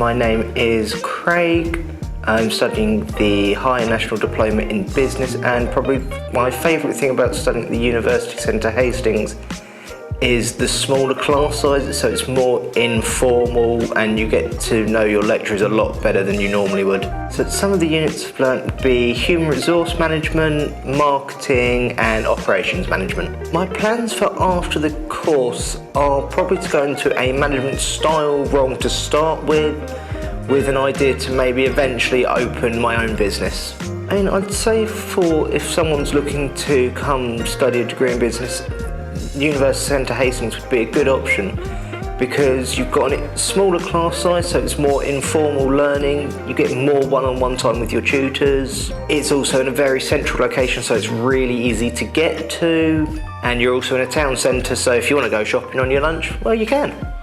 My name is Craig. I'm studying the Higher National Diploma in Business, and probably my favourite thing about studying at the University Centre Hastings is the smaller class sizes, so it's more informal and you get to know your lecturers a lot better than you normally would. So some of the units I've learnt would be human resource management, marketing and operations management. My plans for after the course are probably to go into a management style role to start with an idea to maybe eventually open my own business. And I'd say if someone's looking to come study a degree in business, University Centre Hastings would be a good option because you've got a smaller class size, so it's more informal learning. You get more one-on-one time with your tutors. It's also in a very central location, so it's really easy to get to. And you're also in a town centre, so if you want to go shopping on your lunch, well, you can.